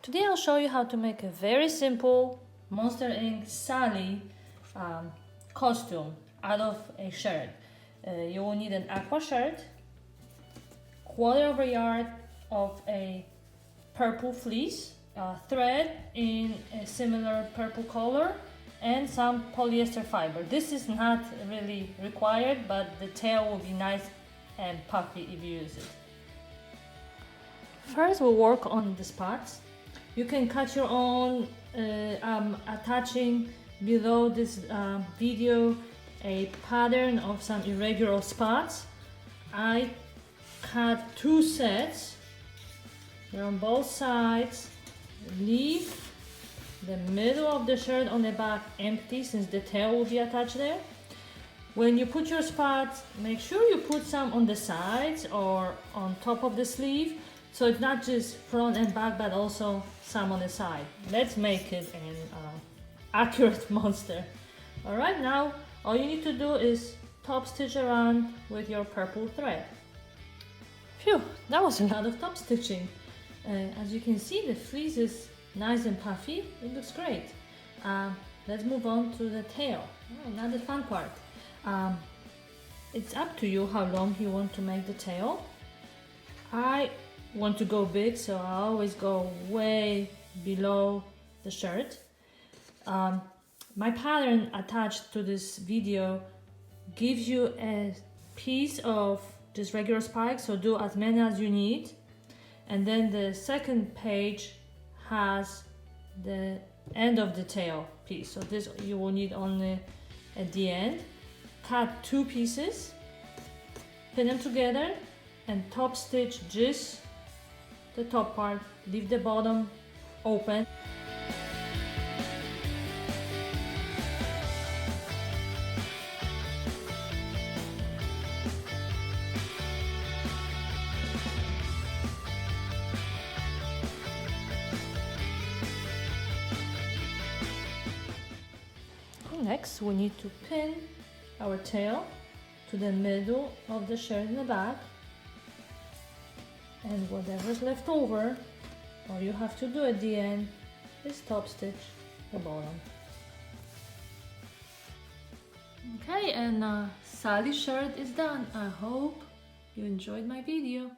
Today I'll show you how to make a very simple Monster Inc. Sully costume out of a shirt. You will need an aqua shirt, quarter of a yard of a purple fleece, thread in a similar purple color, and some polyester fiber. This is not really required, but the tail will be nice and puffy if you use it. First we'll work on the spots. You can cut your own. I'm attaching below this video a pattern of some irregular spots. I cut 2 sets. They're on both sides. Leave the middle of the shirt on the back empty since the tail will be attached there. When you put your spots, make sure you put some on the sides or on top of the sleeve, so it's not just front and back but also some on the side. Let's make it an accurate monster. Alright, now all you need to do is top stitch around with your purple thread. Phew, that was a lot of top stitching. As you can see, the fleece is nice and puffy. It looks great. Let's move on to the tail. Now the fun part. It's up to you how long you want to make the tail. I want to go big, so I always go way below the shirt. My pattern attached to this video gives you a piece of just regular spikes, so do as many as you need. And then the second page has the end of the tail piece, so this you will need only at the end. Cut 2 pieces, pin them together, and top stitch just the top part, leave the bottom open. Next, we need to pin our tail to the middle of the shirt in the back, and whatever's left over, all you have to do at the end is top stitch the bottom. Okay, and Sully's shirt is done. I hope you enjoyed my video.